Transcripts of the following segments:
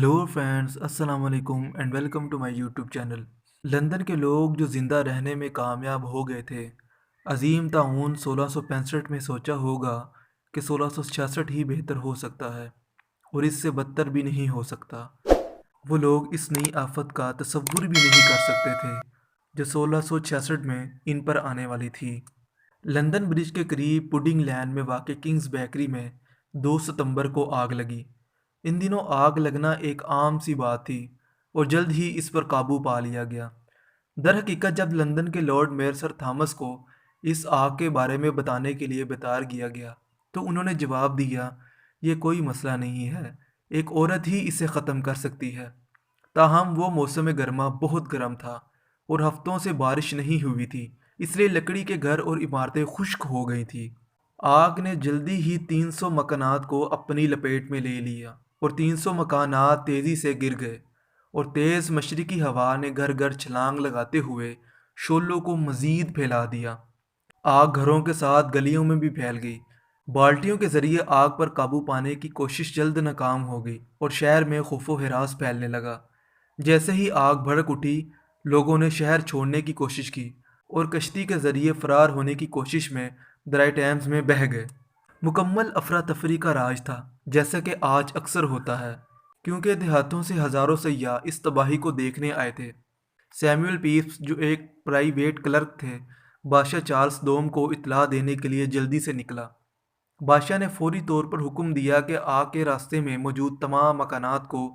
Hello friends, अस्सलाम वालेकुम and welcome to my YouTube channel. London के लोग जो ज़िंदा रहने में कामयाब हो गए थे, अजीम ताउन 1665 में सोचा होगा कि 1666 ही बेहतर हो सकता है और इससे बदतर भी नहीं हो सकता। वो लोग इस नई आफत का तसव्वुर भी नहीं कर सकते थे जो 1666 में इन पर आने वाली थी। लंदन ब्रिज के करीब पुडिंग लैन में वाक़ किंग्स बेकरी में 2 सितंबर को आग लगी। इन दिनों आग लगना एक आम सी बात थी और जल्द ही इस पर काबू पा लिया गया। दरहकीकत जब लंदन के लॉर्ड मेयर सर थॉमस को इस आग के बारे में बताने के लिए बेतार किया गया तो उन्होंने जवाब दिया, ये कोई मसला नहीं है, एक औरत ही इसे ख़त्म कर सकती है। ताहम वो मौसम गर्मा बहुत गर्म था और हफ्तों से बारिश नहीं हुई थी, इसलिए लकड़ी के घर और इमारतें खुश्क हो गई थी। आग ने जल्दी ही 300 मकानात को अपनी लपेट में ले लिया और 300 मकानात तेज़ी से गिर गए और तेज़ मशरकी हवा ने घर घर छलांग लगाते हुए शोलों को मज़ीद फैला दिया। आग घरों के साथ गलियों में भी फैल गई। बाल्टियों के ज़रिए आग पर काबू पाने की कोशिश जल्द नाकाम हो गई और शहर में खौफो हिरास फैलने लगा। जैसे ही आग भड़क उठी, लोगों ने शहर छोड़ने की कोशिश की और कश्ती के ज़रिए फ़रार होने की कोशिश में दरिया टेम्स में बह गए। मुकम्मल अफरा तफरी का राज था, जैसा कि आज अक्सर होता है, क्योंकि देहातों से हज़ारों सयाह इस तबाही को देखने आए थे। सैमुअल पीप्स, जो एक प्राइवेट क्लर्क थे, बादशाह चार्ल्स दोम को इत्तला देने के लिए जल्दी से निकला। बादशाह ने फौरी तौर पर हुक्म दिया कि आग के रास्ते में मौजूद तमाम मकानात को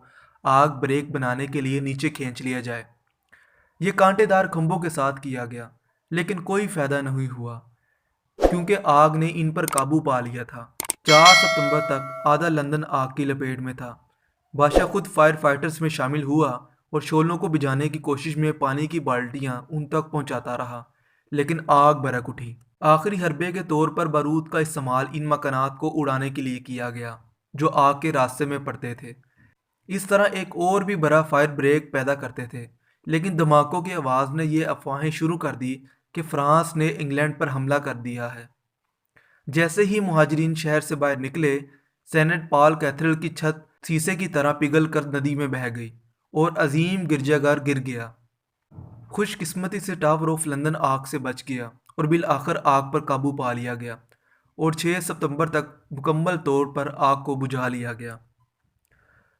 आग ब्रेक बनाने के लिए नीचे खींच लिया जाए। ये कांटेदार खंभों के साथ किया गया, लेकिन कोई फ़ायदा नहीं हुआ क्योंकि आग ने इन पर काबू पा लिया था। 4 सितंबर तक आधा लंदन आग की लपेट में था। बादशाह खुद फायर फाइटर्स में शामिल हुआ और शोलों को बुझाने की कोशिश में पानी की बाल्टियां उन तक पहुंचाता रहा, लेकिन आग भड़क उठी। आखिरी हरबे के तौर पर बारूद का इस्तेमाल इन मकानात को उड़ाने के लिए किया गया जो आग के रास्ते में पड़ते थे। इस तरह एक और भी बड़ा फायर ब्रेक पैदा करते थे, लेकिन धमाकों की आवाज़ ने ये अफवाहें शुरू कर दी कि फ्रांस ने इंग्लैंड पर हमला कर दिया है। जैसे ही मुहाजिरीन शहर से बाहर निकले, सेनेट पॉल कैथेड्रल की छत शीशे की तरह पिघल कर नदी में बह गई और अजीम गिरजाघर गिर गया। खुशकिस्मती से टावर ऑफ लंदन आग से बच गया और बिल आखिर आग पर काबू पा लिया गया और 6 सितंबर तक मुकम्मल तौर पर आग को बुझा लिया गया।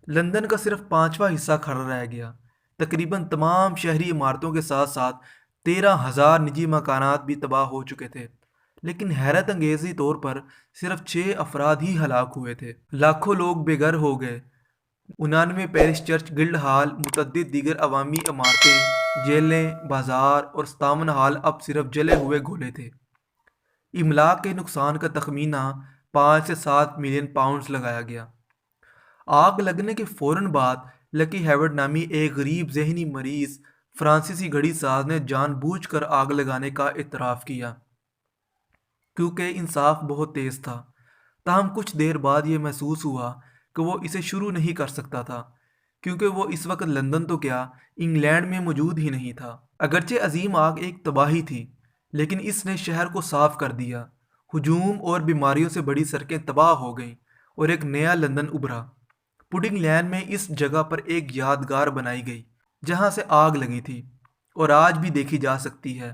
लंदन का सिर्फ 5वां हिस्सा खड़ा रह गया। तकरीबन तमाम शहरी इमारतों के साथ साथ 13,000 निजी मकानात भी तबाह हो चुके थे, लेकिन हैरत अंगेजी तौर पर सिर्फ 6 अफराद ही हलाक हुए थे। लाखों लोग बेघर हो गए। 99 पेरिस चर्च गिल्ड हॉल, मुतअद्दिद दीगर अवामी इमारतें, जेलें, बाजार और 57 हॉल अब सिर्फ जले हुए गोले थे। इमलाक के नुकसान का तखमीना 5 से 7 मिलियन पाउंड्स लगाया गया। आग लगने के फौरन बाद लकी हेवर्ड नामी एक गरीब जहनी मरीज फ्रांसीसी घड़ी साज ने जानबूझकर आग लगाने का इतराफ़ किया क्योंकि इंसाफ बहुत तेज़ था। ताहम कुछ देर बाद ये महसूस हुआ कि वो इसे शुरू नहीं कर सकता था, क्योंकि वो इस वक्त लंदन तो क्या, इंग्लैंड में मौजूद ही नहीं था। अगरचे अजीम आग एक तबाही थी, लेकिन इसने शहर को साफ कर दिया। हुजूम और बीमारियों से बड़ी सड़कें तबाह हो गईं और एक नया लंदन उभरा। पुडिंग लैन में इस जगह पर एक यादगार बनाई गई जहां से आग लगी थी और आज भी देखी जा सकती है,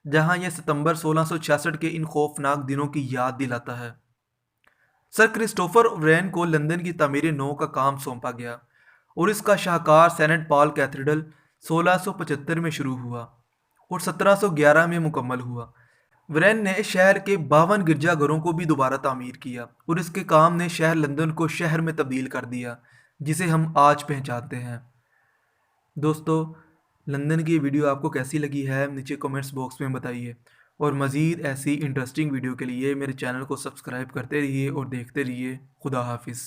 जहां यह सितंबर 1666 के इन खौफनाक दिनों की याद दिलाता है। सर क्रिस्टोफर वरेन को लंदन की तामीर नौ का काम सौंपा गया और इसका शाहकार सेनेट पॉल कैथेड्रल 1675 में शुरू हुआ और 1711 में मुकम्मल हुआ। वरेन ने शहर के 52 गिरजाघरों को भी दोबारा तामीर किया और इसके काम ने शहर लंदन को शहर में तब्दील कर दिया जिसे हम आज पहचानते हैं। दोस्तों, लंदन की वीडियो आपको कैसी लगी है नीचे कमेंट्स बॉक्स में बताइए और मज़ीद ऐसी इंटरेस्टिंग वीडियो के लिए मेरे चैनल को सब्सक्राइब करते रहिए और देखते रहिए। खुदा हाफिज़।